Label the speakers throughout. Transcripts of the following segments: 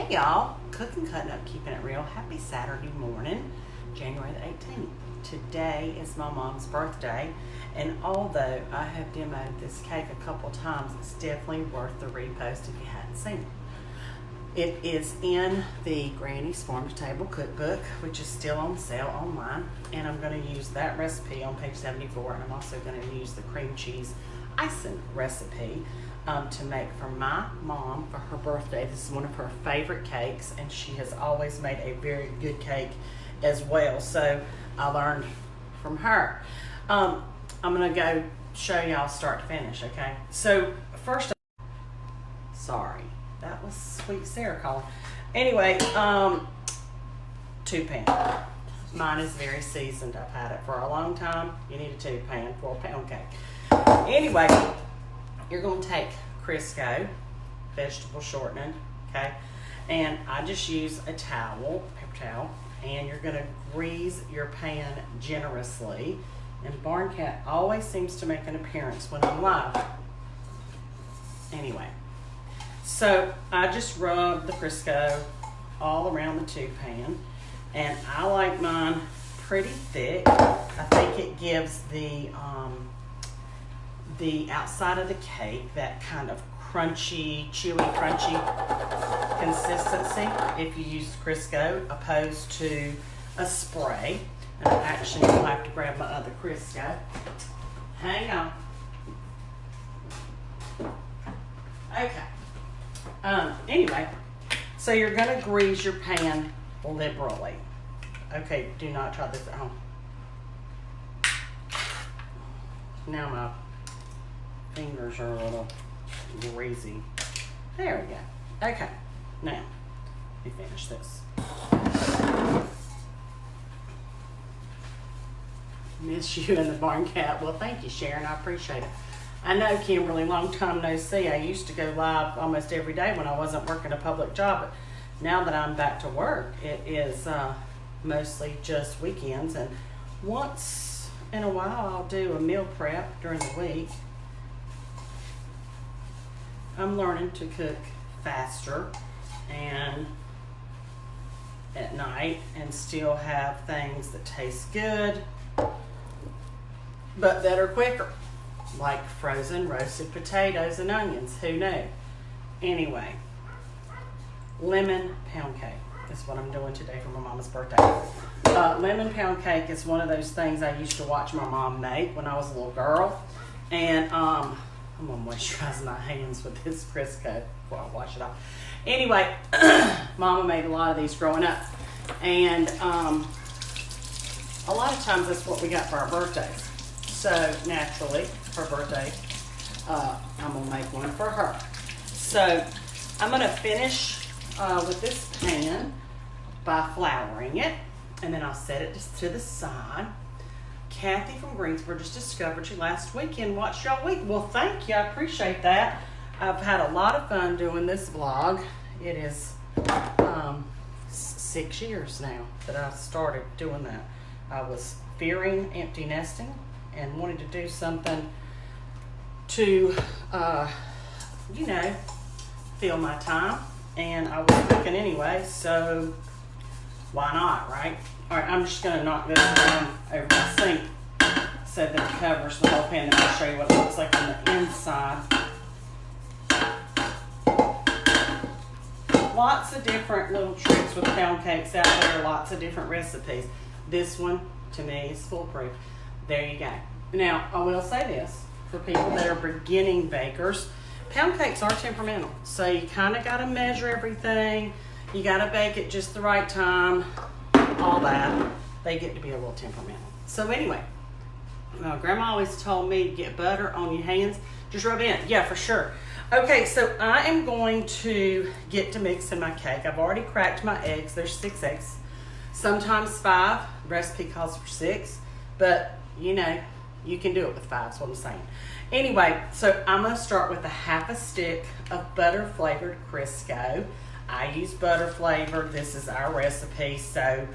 Speaker 1: Hey y'all, cooking, cutting up, keeping it real. Happy Saturday morning, January the 18th. Today is my mom's birthday, and although I have demoed this cake a couple times, it's definitely worth the repost if you hadn't seen it. It is in the Granny's Farm to Table cookbook, which is still on sale online, and I'm going to use that recipe on page 74, and I'm also going to use the cream cheese icing recipe to make for my mom for her birthday. This is one of her favorite cakes, and she has always made a very good cake as well, so I learned from her. I'm going to go show y'all start to finish, okay? So first, sorry, that was Sweet Sarah calling. Anyway, 2-pan. Mine is very seasoned. I've had it for a long time. You need a 2-pan for a pound cake. Anyway, you're going to take Crisco, vegetable shortening, okay? And I just use a towel, paper towel, and you're going to grease your pan generously. And Barn Cat always seems to make an appearance when I'm live. Anyway, so I just rub the Crisco all around the 2-pan, and I like mine pretty thick. I think it gives the outside of the cake that kind of crunchy, chewy, crunchy consistency if you use Crisco opposed to a spray. And I actually will have to grab my other Crisco. Hang on. Okay. Anyway, so you're going to grease your pan liberally. Okay, do not try this at home. Now my fingers are a little greasy. There we go. Okay, now let me finish this. Miss you and the Barn Cat. Well, thank you, Sharon. I appreciate it. I know, Kimberly, long time no see. I used to go live almost every day when I wasn't working a public job, but now that I'm back to work, it is mostly just weekends, and once in a while I'll do a meal prep during the week. I'm learning to cook faster and at night and still have things that taste good but that are quicker, like frozen roasted potatoes and onions. Who knew? Anyway, lemon pound cake is what I'm doing today for my mama's birthday. Lemon pound cake is one of those things I used to watch my mom make when I was a little girl, and I'm gonna moisturize my hands with this Crisco before I wash it off. Anyway, Mama made a lot of these growing up, and a lot of times that's what we got for our birthdays. So naturally, her birthday, I'm gonna make one for her. So I'm gonna finish with this pan by flouring it, and then I'll set it just to the side. Kathy from Greensboro just discovered you last weekend. Watched y'all week. Well, thank you. I appreciate that. I've had a lot of fun doing this vlog. It is 6 years now that I started doing that. I was fearing empty nesting and wanted to do something to, you know, fill my time. And I was cooking anyway, so why not, right? All right, I'm just gonna knock this down over my sink so that it covers the whole pan, and I'll show you what it looks like on the inside. Lots of different little tricks with pound cakes out there, lots of different recipes. This one, to me, is foolproof. There you go. Now, I will say this, for people that are beginning bakers, pound cakes are temperamental, so you kind of got to measure everything. You got to bake it just the right time, all that. They get to be a little temperamental. So anyway, Grandma always told me to get butter on your hands. Just rub it in. Yeah, for sure. Okay, so I am going to get to mixing my cake. I've already cracked my eggs. There's 6 eggs. Sometimes 5. The recipe calls for 6. But, you know, you can do it with 5 is what I'm saying. Anyway, so I'm going to start with a half a stick of butter-flavored Crisco. I use butter flavor. This is our recipe, so,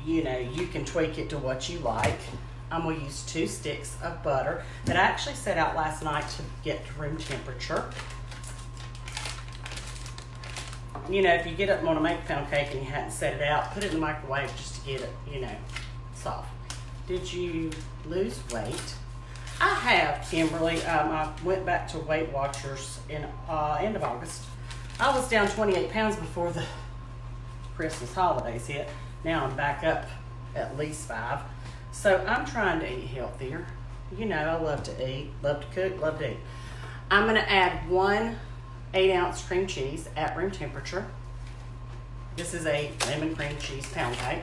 Speaker 1: you know, you can tweak it to what you like. I'm going to use 2 sticks of butter that I actually set out last night to get to room temperature. You know, if you get up and want to make a pound cake and you hadn't set it out, put it in the microwave just to get it, you know, soft. Did you lose weight? I have, Kimberly. I went back to Weight Watchers in end of August. I was down 28 pounds before the Christmas holidays hit. Now I'm back up at least 5. So I'm trying to eat healthier. You know, I love to eat, love to cook, love to eat. I'm going to add 1 8-ounce cream cheese at room temperature. This is a lemon cream cheese pound cake.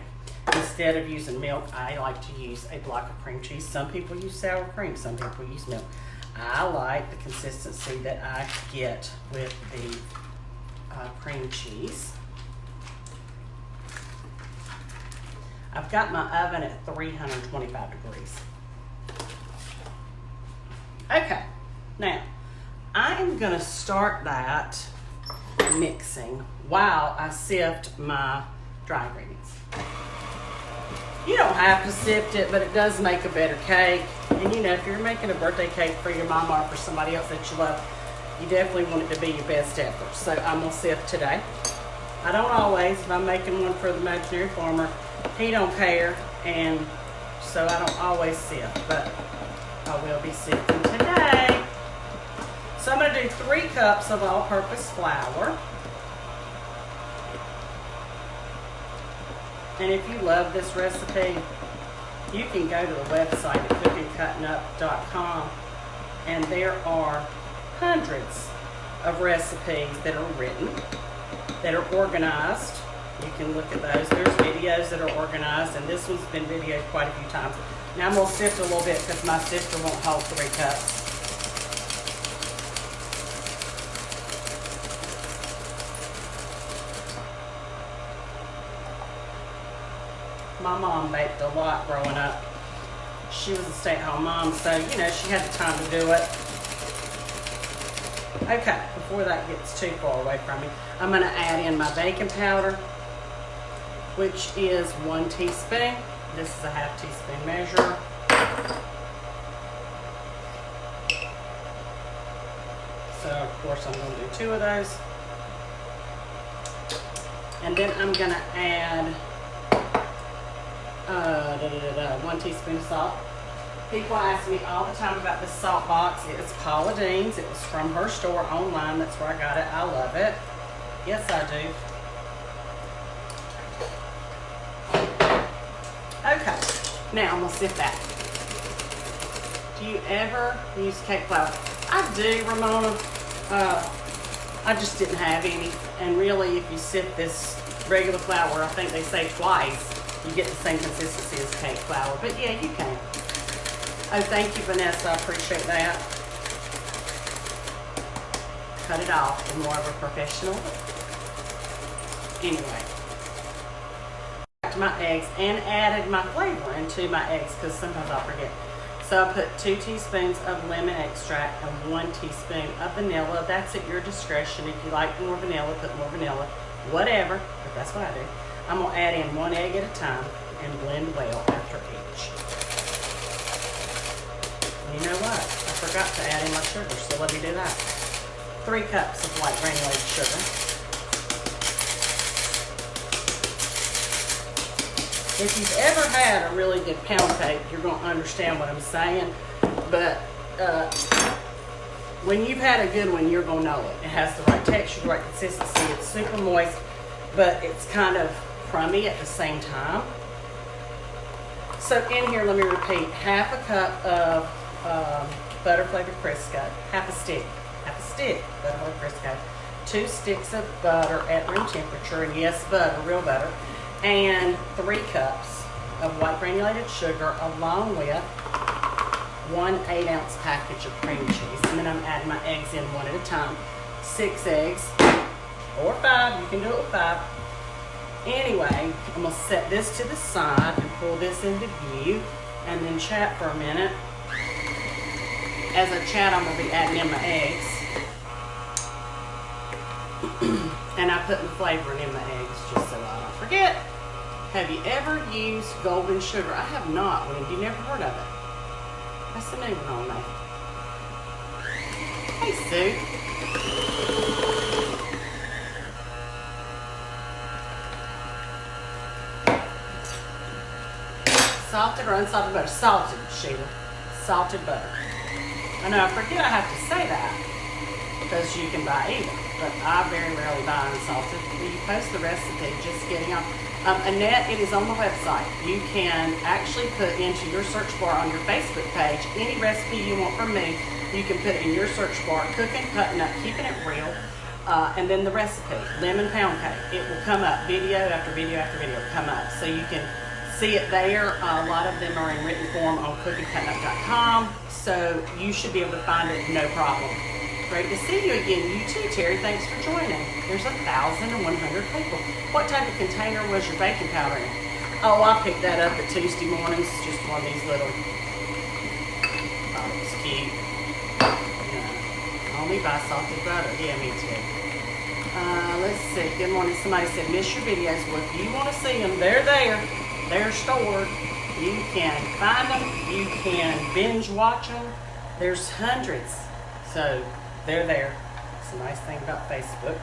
Speaker 1: Instead of using milk, I like to use a block of cream cheese. Some people use sour cream, some people use milk. I like the consistency that I get with the cream cheese. I've got my oven at 325 degrees. Okay, now I am going to start that mixing while I sift my dry ingredients. You don't have to sift it, but it does make a better cake. And you know, if you're making a birthday cake for your mama or for somebody else that you love, you definitely want it to be your best effort. So I'm going to sift today. I don't always. If I'm making one for the imaginary farmer, he don't care, and so I don't always sift, but I will be sifting today. So I'm going to do 3 cups of all-purpose flour. And if you love this recipe, you can go to the website at cookingcuttingup.com, and there are hundreds of recipes that are written, that are organized. You can look at those. There's videos that are organized, and this one's been videoed quite a few times. Now I'm going to sift a little bit because my sifter won't hold 3 cups. My mom baked a lot growing up. She was a stay-at-home mom, so, you know, she had the time to do it. Okay, before that gets too far away from me, I'm going to add in my baking powder, which is 1 teaspoon. This is a half teaspoon measure. So, of course, I'm going to do 2 of those. And then I'm going to add 1 teaspoon of salt. People ask me all the time about this salt box. It's Paula Dean's. It was from her store online. That's where I got it. I love it. Yes, I do. Okay, now I'm going to sift that. Do you ever use cake flour? I do, Ramona. I just didn't have any. And really, if you sift this regular flour, I think they say twice, you get the same consistency as cake flour. But yeah, you can. Oh, thank you, Vanessa. I appreciate that. Cut it off in more of a professional. Anyway. Back to my eggs and added my flavor into my eggs because sometimes I'll forget. So I put 2 teaspoons of lemon extract and 1 teaspoon of vanilla. That's at your discretion. If you like more vanilla, put more vanilla. Whatever, but that's what I do. I'm going to add in 1 egg at a time and blend well after each. You know what? I forgot to add in my sugar, so let me do that. 3 cups of white granulated sugar. If you've ever had a really good pound cake, you're going to understand what I'm saying. But when you've had a good one, you're going to know it. It has the right texture, the right consistency. It's super moist, but it's kind of crummy at the same time. So in here, let me repeat, half a cup of butter flavored Crisco, half a stick butter flavored Crisco, 2 sticks of butter at room temperature, and yes, butter, real butter, and 3 cups of white granulated sugar, along with 1 8-ounce package of cream cheese. And then I'm adding my eggs in 1 at a time. 6 eggs, or 5, you can do it with 5. Anyway, I'm going to set this to the side and pull this into view and then chat for a minute. As I chat, I'm going to be adding in my eggs. And I put the flavoring in my eggs just so I don't forget. Have you ever used golden sugar? I have not, Wendy. You never heard of it. That's the new one on me. Hey, Sue. salted or unsalted butter? Salted, Sheila. Salted butter. I know, I forget I have to say that because you can buy either, but I very rarely buy unsalted. Will you post the recipe? Just getting on. Annette, it is on the website. You can actually put into your search bar on your Facebook page any recipe you want from me. You can put it in your search bar, cooking, cutting up, keeping it real, and then the recipe, lemon pound cake. It will come up, video after video after video come up. So you can see it there. A lot of them are in written form on cookingcuttingup.com, so you should be able to find it no problem. Great to see you again. You too, Terry. Thanks for joining. There's 1,100 people. What type of container was your baking powder in? Oh, I picked that up at Tuesday mornings. Just one of these little. Oh, it was cute. Only buy salted butter. Yeah, me too. Let's see. Good morning. Somebody said, miss your videos. Well, if you want to see them, they're there. They're stored. You can find them. You can binge watch them. There's hundreds. So they're there. It's a nice thing about Facebook.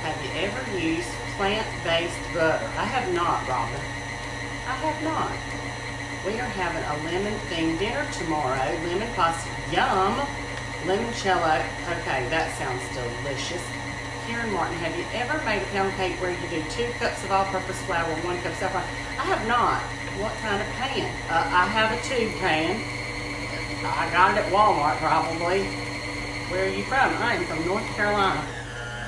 Speaker 1: Have you ever used plant-based butter? I have not, Robin. I have not. We are having a lemon-themed dinner tomorrow. Lemon pasta. Yum. Limoncello. Okay, that sounds delicious. Karen Martin, have you ever made a pound cake where you do 2 cups of all-purpose flour and 1 cup of saffron? I have not. What kind of pan? I have a tube pan. I got it at Walmart, probably. Where are you from? I am from North Carolina.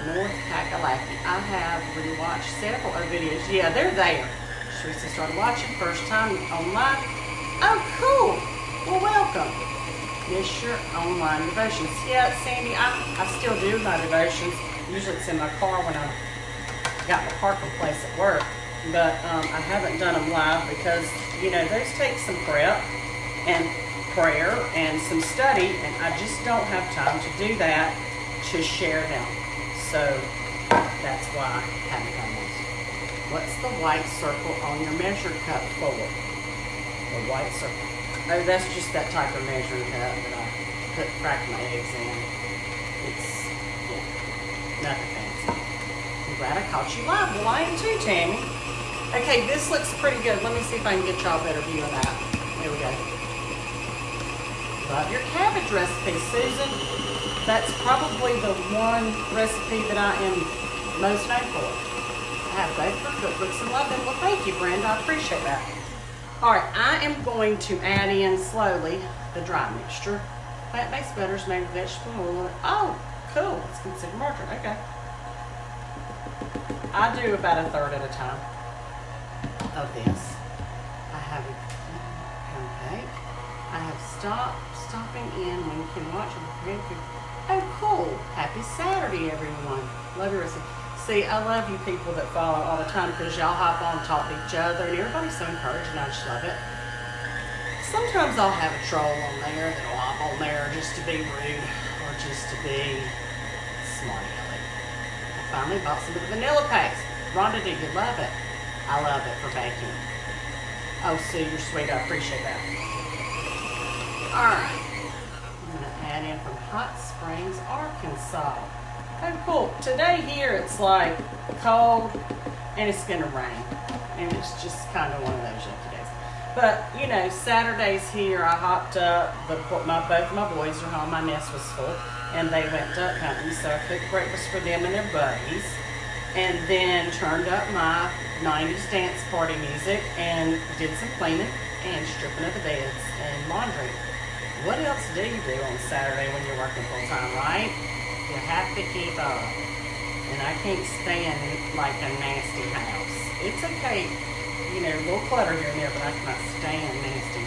Speaker 1: North Kakalaki. I have rewatched several of videos. Yeah, they're there. Teresa started watching first time online. Oh, cool. Well, welcome. Miss your online devotions. Yeah, Sandy, I still do my devotions. Usually it's in my car when I got my parking place at work. But I haven't done them live because, you know, those take some prep and prayer and some study, and I just don't have time to do that to share them. So that's why I haven't done those. What's the white circle on your measure cup for? The white circle. Oh, that's just that type of measuring cup that I crack my eggs in. It's, yeah, nothing fancy. I'm glad I caught you live. Well, I am too, Tammy. Okay, this looks pretty good. Let me see if I can get y'all a better view of that. Here we go. Love your cabbage recipe, Susan. That's probably the one recipe that I am most known for. I have both for cookbooks and love them. Well, thank you, Brenda. I appreciate that. All right, I am going to add in slowly the dry mixture. Plant-based butters made with vegetable oil. Oh, cool. It's considered margarine. Okay. I do about a third at a time of this. I have a pound cake. I have stopping in when you can watch it. Oh, cool. Happy Saturday, everyone. Love your recipe. See, I love you people that follow all the time because y'all hop on and talk to each other, and everybody's so encouraging. I just love it. Sometimes I'll have a troll on there that'll hop on there just to be rude or just to be smart aleck. I finally bought some of the vanilla paste. Rhonda, do you love it? I love it for baking. Oh, Sue, you're sweet. I appreciate that. Alright, I'm going to add in from Hot Springs, Arkansas. Oh, cool. Today here it's like cold and it's going to rain. And it's just kind of one of those yucky days. But, you know, Saturdays here I hopped up. Both of my boys are home. My nest was full. And they went duck hunting. So I cooked breakfast for them and their buddies. And then turned up my 90s dance party music and did some cleaning and stripping of the beds and laundry. What else do you do on Saturday when you're working full time, right? You have to keep up. And I can't stand like a nasty house. It's okay, you know, a little clutter here and there, but I cannot stand nasty.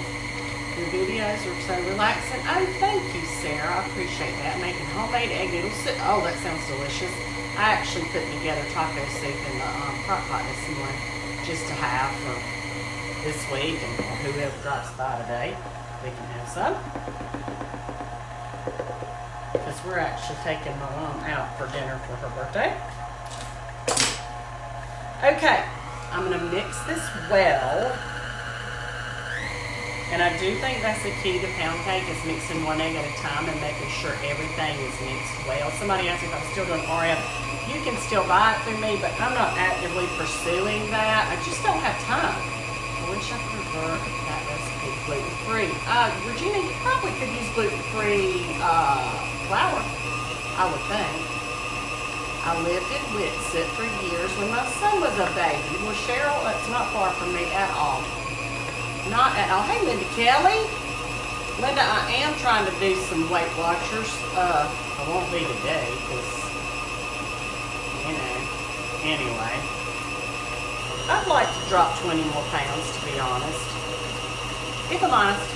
Speaker 1: Your videos are so relaxing. Oh, thank you, Sarah. I appreciate that. Making homemade egg noodle soup. Oh, that sounds delicious. I actually put together taco soup in the crock pot this morning just to have for this week and whoever drops by today. We can have some. Because we're actually taking my mom out for dinner for her birthday. Okay, I'm going to mix this well. And I do think that's the key to pound cake is mixing one egg at a time and making sure everything is mixed well. Somebody asked me if I'm still doing RF. You can still buy it through me, but I'm not actively pursuing that. I just don't have time. I wish I could revert that recipe gluten-free. Regina, you probably could use gluten-free flour, I would think. I lived in Witsit for years when my son was a baby. Well, Cheryl, that's not far from me at all. Not at all. Hey, Linda Kelly. Linda, I am trying to do some Weight Watchers. I won't be today because, you know, anyway. I'd like to drop 20 more pounds, to be honest. If I'm honest.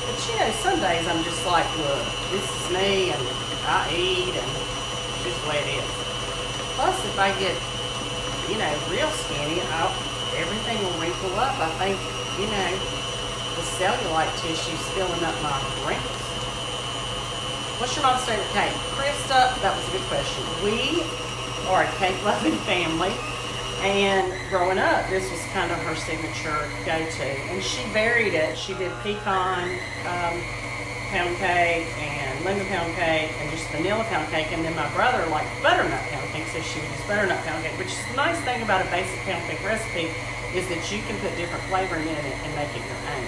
Speaker 1: But, you know, some days I'm just like, look, this is me, and I eat, and just the way it is. Plus, if I get, you know, real skinny, everything will wrinkle up. I think, you know, the cellulite tissue's filling up my wrinkles. What's your mom's favorite cake? Krista, that was a good question. We are a cake-loving family, and growing up, this was kind of her signature go-to. And she varied it. She did pecan pound cake and lemon pound cake and just vanilla pound cake. And then my brother liked butternut pound cake, so she would use butternut pound cake, which is the nice thing about a basic pound cake recipe is that you can put different flavoring in it and make it your own.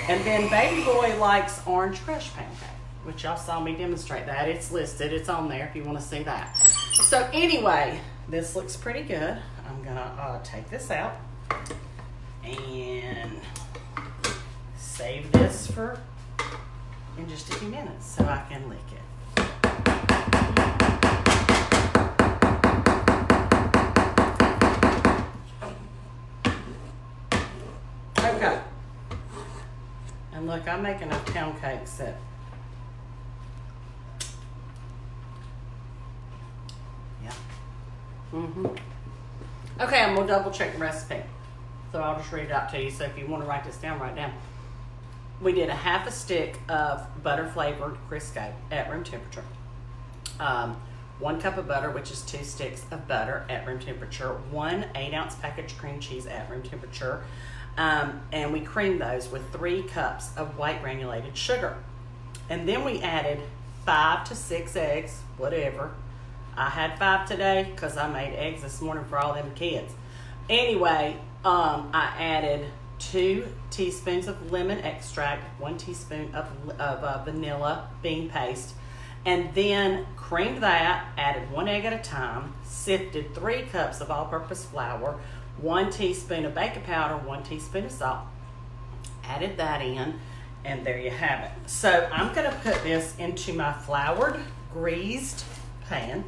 Speaker 1: And then baby boy likes orange crush pound cake, which y'all saw me demonstrate that. It's listed. It's on there if you want to see that. So anyway, this looks pretty good. I'm going to take this out and save this for in just a few minutes so I can lick it. Okay. And look, I make enough pound cakes that okay, I'm gonna double check the recipe. So I'll just read it out to you. So if you want to write this down, write down. We did a half a stick of butter flavored Crisco at room temperature. 1 cup of butter, which is 2 sticks of butter at room temperature. 1 8-ounce package cream cheese at room temperature. And we creamed those with 3 cups of white granulated sugar. And then we added 5 to 6 eggs, whatever. I had 5 today because I made eggs this morning for all them kids. Anyway, I added 2 teaspoons of lemon extract, 1 teaspoon of vanilla bean paste, and then creamed that, added 1 egg at a time, sifted 3 cups of all-purpose flour, 1 teaspoon of baking powder, 1 teaspoon of salt, added that in, and there you have it. So I'm going to put this into my floured, greased pan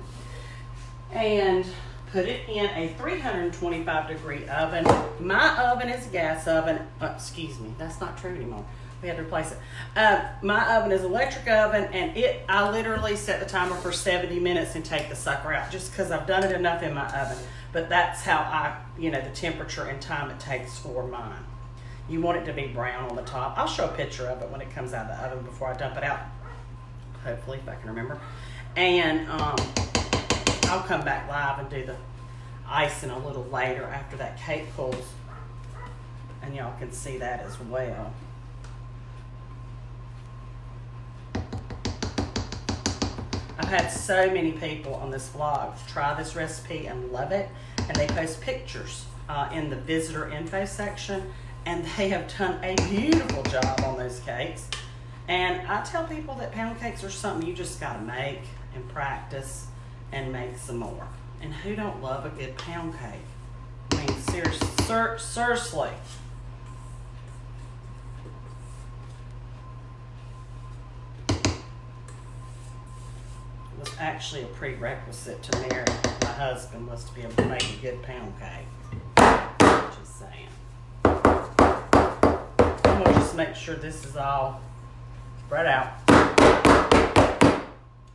Speaker 1: and put it in a 325 degree oven. My oven is a gas oven. Excuse me, that's not true anymore. We had to replace it. My oven is electric oven, and I literally set the timer for 70 minutes and take the sucker out just because I've done it enough in my oven. But that's how the temperature and time it takes for mine. You want it to be brown on the top. I'll show a picture of it when it comes out of the oven before I dump it out. Hopefully, if I can remember. And I'll come back live and do the icing a little later after that cake cools, and y'all can see that as well. I've had so many people on this vlog try this recipe and love it, and they post pictures in the visitor info section, and they have done a beautiful job on those cakes. And I tell people that pound cakes are something you just gotta make and practice and make some more. And who don't love a good pound cake? I mean, seriously. It was actually a prerequisite to marry my husband, was to be able to make a good pound cake. Just saying. I'm gonna just make sure this is all spread out.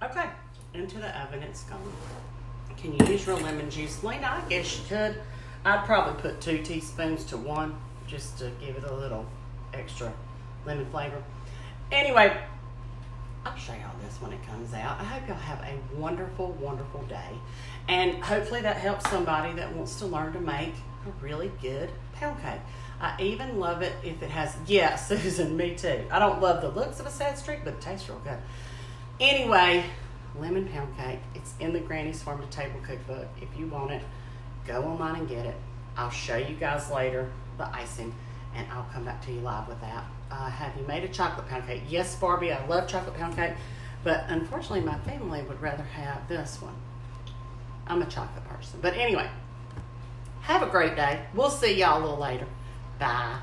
Speaker 1: Okay. Into the oven it's gone. Can you use real lemon juice? Lena, I guess you could. I'd probably put 2 teaspoons to 1 just to give it a little extra lemon flavor. Anyway, I'll show y'all this when it comes out. I hope y'all have a wonderful, wonderful day. And hopefully that helps somebody that wants to learn to make a really good pound cake. I even love it if it has, yeah, Susan, me too. I don't love the looks of a sad streak, but it tastes real good. Anyway, lemon pound cake. It's in the Granny's Farm to Table cookbook. If you want it, go online and get it. I'll show you guys later the icing, and I'll come back to you live with that. Have you made a chocolate pound cake? Yes, Barbie, I love chocolate pound cake, but unfortunately my family would rather have this one. I'm a chocolate person. But anyway, have a great day. We'll see y'all a little later. Bye.